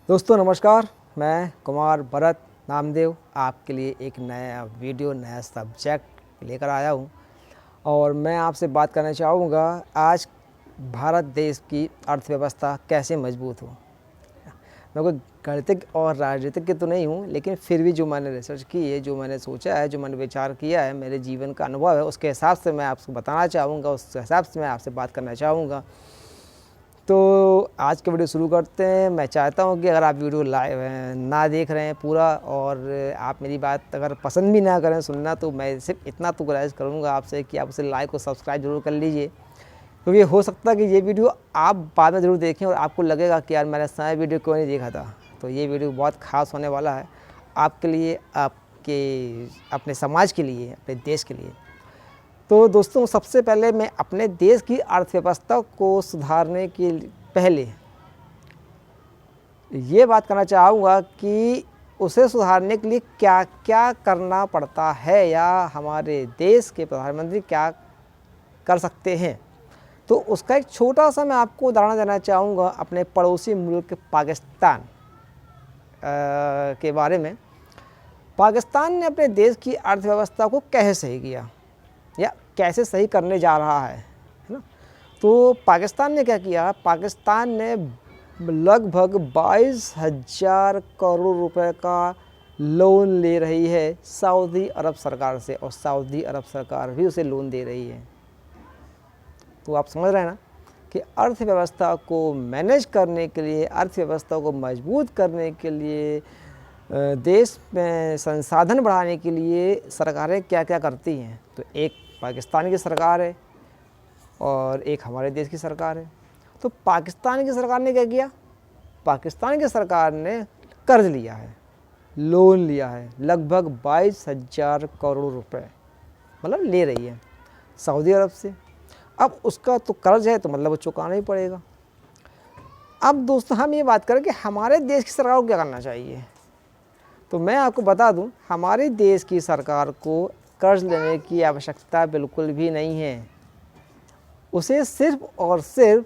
दोस्तों नमस्कार, मैं कुमार भरत नामदेव आपके लिए एक नया वीडियो नया सब्जेक्ट लेकर आया हूं और मैं आपसे बात करना चाहूँगा आज भारत देश की अर्थव्यवस्था कैसे मजबूत हो। मैं कोई गणितज्ञ और राजनीतिज्ञ तो नहीं हूँ, लेकिन फिर भी जो मैंने रिसर्च की है, जो मैंने सोचा है, जो मैंने विचार किया है, मेरे जीवन का अनुभव है, उसके हिसाब से मैं आपको बताना चाहूँगा, उस हिसाब से मैं आपसे बात करना चाहूँगा। तो आज के वीडियो शुरू करते हैं। मैं चाहता हूं कि अगर आप वीडियो लाइव ना देख रहे हैं पूरा और आप मेरी बात अगर पसंद भी ना करें सुनना, तो मैं सिर्फ इतना तो गुजारिश करूंगा आपसे कि आप उसे लाइक और सब्सक्राइब जरूर कर लीजिए, क्योंकि हो सकता है कि ये वीडियो आप बाद में ज़रूर देखें और आपको लगेगा कि यार मैंने समय वीडियो क्यों नहीं देखा था। तो ये वीडियो बहुत ख़ास होने वाला है आपके लिए, आपके अपने समाज के लिए, अपने देश के लिए। तो दोस्तों सबसे पहले मैं अपने देश की अर्थव्यवस्था को सुधारने के पहले ये बात करना चाहूँगा कि उसे सुधारने के लिए क्या क्या करना पड़ता है या हमारे देश के प्रधानमंत्री क्या कर सकते हैं। तो उसका एक छोटा सा मैं आपको उदाहरण देना चाहूँगा अपने पड़ोसी मुल्क पाकिस्तान के बारे में। पाकिस्तान ने अपने देश की अर्थव्यवस्था को कैसे सही किया या कैसे सही करने जा रहा है ना। तो पाकिस्तान ने क्या किया, पाकिस्तान ने लगभग 22,000 करोड़ रुपए का लोन ले रही है सऊदी अरब सरकार से, और सऊदी अरब सरकार भी उसे लोन दे रही है। तो आप समझ रहे हैं ना कि अर्थव्यवस्था को मैनेज करने के लिए, अर्थव्यवस्था को मजबूत करने के लिए, देश में संसाधन बढ़ाने के लिए सरकारें क्या क्या करती हैं। तो एक पाकिस्तान की सरकार है और एक हमारे देश की सरकार है। तो पाकिस्तान की सरकार ने क्या किया, पाकिस्तान की सरकार ने कर्ज लिया है, लोन लिया है, लगभग 22,000 करोड़ रुपए मतलब ले रही है सऊदी अरब से। अब उसका तो कर्ज है तो मतलब वो चुकाना ही पड़ेगा। अब दोस्तों हम ये बात करें कि हमारे देश की सरकार को क्या करना चाहिए। तो मैं आपको बता दूं, हमारे देश की सरकार को कर्ज लेने की आवश्यकता बिल्कुल भी नहीं है। उसे सिर्फ और सिर्फ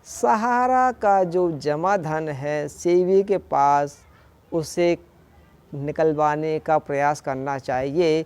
सहारा का जो जमा धन है सेवी के पास, उसे निकलवाने का प्रयास करना चाहिए।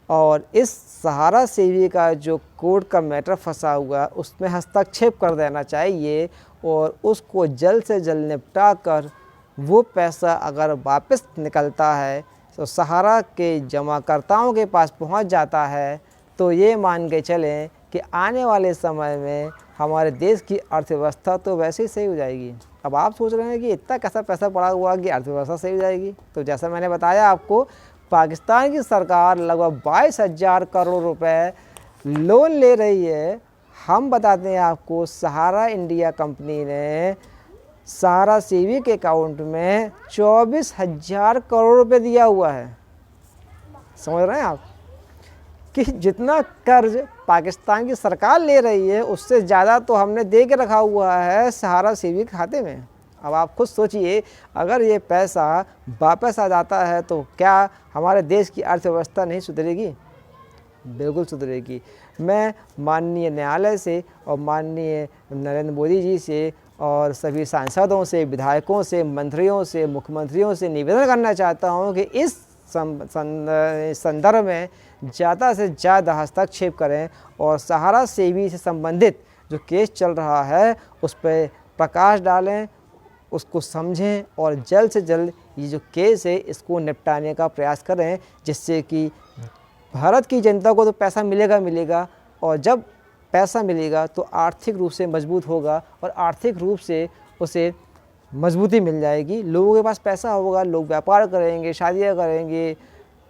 और इस सहारा सेवी का जो कोर्ट का मैटर फंसा हुआ उसमें हस्तक्षेप कर देना चाहिए और उसको जल्द से जल्द निपटा कर वो पैसा अगर वापस निकलता है तो सहारा के जमाकर्ताओं के पास पहुंच जाता है, तो ये मान के चलें कि आने वाले समय में हमारे देश की अर्थव्यवस्था तो वैसे ही सही हो जाएगी। अब आप सोच रहे हैं कि इतना कैसा पैसा पड़ा हुआ कि अर्थव्यवस्था सही हो जाएगी। तो जैसा मैंने बताया आपको, पाकिस्तान की सरकार लगभग 22,000 करोड़ रुपए लोन ले रही है। हम बताते हैं आपको, सहारा इंडिया कंपनी ने सहारा सेवी के अकाउंट में 24,000 करोड़ रुपए दिया हुआ है। समझ रहे हैं आप कि जितना कर्ज पाकिस्तान की सरकार ले रही है उससे ज़्यादा तो हमने दे के रखा हुआ है सहारा सेवी के खाते में। अब आप खुद सोचिए, अगर ये पैसा वापस आ जाता है तो क्या हमारे देश की अर्थव्यवस्था नहीं सुधरेगी? बिल्कुल सुधरेगी। मैं माननीय न्यायालय से और माननीय नरेंद्र मोदी जी से और सभी सांसदों से, विधायकों से, मंत्रियों से, मुख्यमंत्रियों से निवेदन करना चाहता हूं कि इस संदर्भ में ज़्यादा से ज़्यादा हस्तक्षेप करें और सहारा सेवी से संबंधित जो केस चल रहा है उस पर प्रकाश डालें, उसको समझें और जल्द से जल्द ये जो केस है इसको निपटाने का प्रयास करें, जिससे कि भारत की जनता को तो पैसा मिलेगा और जब पैसा मिलेगा तो आर्थिक रूप से मजबूत होगा और आर्थिक रूप से उसे मजबूती मिल जाएगी। लोगों के पास पैसा होगा, लोग व्यापार करेंगे, शादियां करेंगे,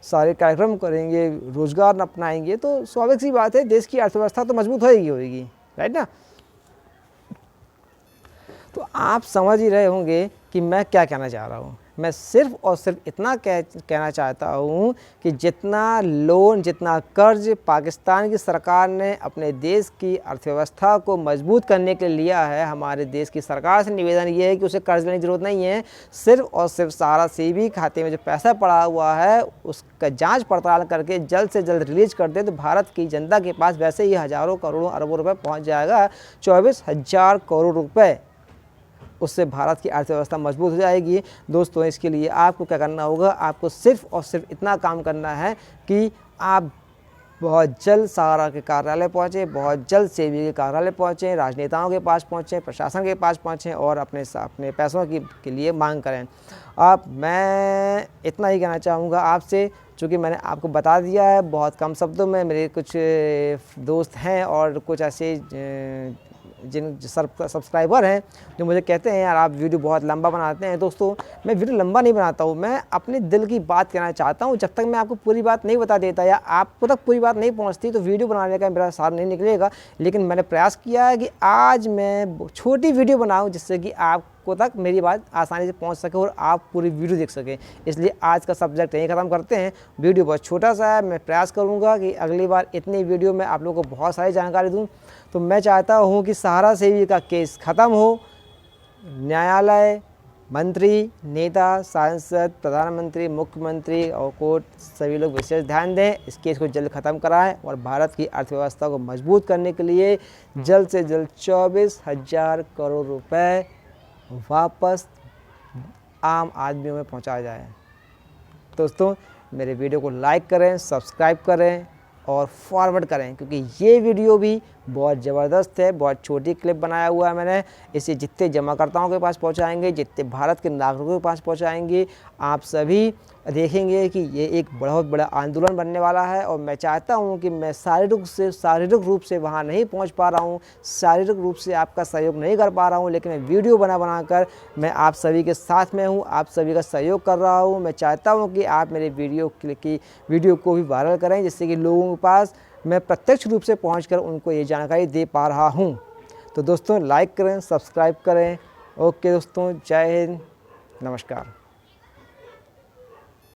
सारे कार्यक्रम करेंगे, रोजगार अपनाएंगे, तो स्वाभाविक सी बात है देश की अर्थव्यवस्था तो मजबूत होगी, राइट ना। तो आप समझ ही रहे होंगे कि मैं क्या कहना चाह रहा हूँ। मैं सिर्फ और सिर्फ इतना कहना चाहता हूँ कि जितना लोन, जितना कर्ज पाकिस्तान की सरकार ने अपने देश की अर्थव्यवस्था को मजबूत करने के लिए लिया है, हमारे देश की सरकार से निवेदन ये है कि उसे कर्ज लेने की ज़रूरत नहीं है। सिर्फ और सिर्फ सहारा सेवी खाते में जो पैसा पड़ा हुआ है उसका जांच पड़ताल करके जल्द से जल्द रिलीज कर दे तो भारत की जनता के पास वैसे ही हज़ारों करोड़ों अरबों रुपये पहुँच जाएगा। 24,000 करोड़ रुपये उससे भारत की अर्थव्यवस्था मजबूत हो जाएगी। दोस्तों, इसके लिए आपको क्या करना होगा, आपको सिर्फ और सिर्फ इतना काम करना है कि आप बहुत जल्द सहारा के कार्यालय पहुँचें, बहुत जल्द सेबी के कार्यालय पहुँचें, राजनेताओं के पास पहुँचें, प्रशासन के पास पहुँचें और अपने पैसों के लिए मांग करें। मैं इतना ही कहना चाहूँगा आपसे, चूँकि मैंने आपको बता दिया है बहुत कम शब्दों में। मेरे कुछ दोस्त हैं और कुछ ऐसे जिन सब्सक्राइबर हैं जो मुझे कहते हैं यार आप वीडियो बहुत लंबा बनाते हैं। दोस्तों, मैं वीडियो लंबा नहीं बनाता हूँ, मैं अपने दिल की बात कहना चाहता हूँ। जब तक मैं आपको पूरी बात नहीं बता देता या आपको तक पूरी बात नहीं पहुँचती तो वीडियो बनाने का मेरा सार नहीं निकलेगा। लेकिन मैंने प्रयास किया है कि आज मैं छोटी वीडियो बनाऊँ जिससे कि आपको तक मेरी बात आसानी से पहुंच सके और आप पूरी वीडियो देख सकें। इसलिए आज का सब्जेक्ट यहीं ख़त्म करते हैं। वीडियो बहुत छोटा सा है, मैं प्रयास करूंगा कि अगली बार इतनी वीडियो में आप लोगों को बहुत सारी जानकारी दूं। तो मैं चाहता हूं कि सहारा सेवी का केस ख़त्म हो, न्यायालय, मंत्री, नेता, सांसद, प्रधानमंत्री, मुख्यमंत्री और कोर्ट सभी लोग विशेष ध्यान दें, इस केस को जल्द ख़त्म कराएं और भारत की अर्थव्यवस्था को मजबूत करने के लिए जल्द से जल्द 24,000 करोड़ रुपए वापस आम आदमियों में पहुंचाया जाए। दोस्तों, मेरे वीडियो को लाइक करें, सब्सक्राइब करें और फॉरवर्ड करें, क्योंकि ये वीडियो भी बहुत ज़बरदस्त है। बहुत छोटी क्लिप बनाया हुआ है मैंने, इसे जितने जमाकर्ताओं के पास पहुंचाएंगे, जितने भारत के नागरिकों के पास पहुंचाएंगे, आप सभी देखेंगे कि ये एक बहुत बड़ा आंदोलन बनने वाला है। और मैं चाहता हूं कि मैं शारीरिक रूप से वहां नहीं पहुंच पा रहा हूं, शारीरिक रूप से आपका सहयोग नहीं कर पा रहा हूं, लेकिन मैं वीडियो बनाकर मैं आप सभी के साथ में हूं, आप सभी का सहयोग कर रहा हूं। मैं चाहता हूं कि आप मेरे वीडियो को भी वायरल करें, जिससे कि लोगों के पास मैं प्रत्यक्ष रूप से पहुंचकर उनको ये जानकारी दे पा रहा हूं। तो दोस्तों, लाइक करें, सब्सक्राइब करें। ओके दोस्तों, जय हिंद, नमस्कार।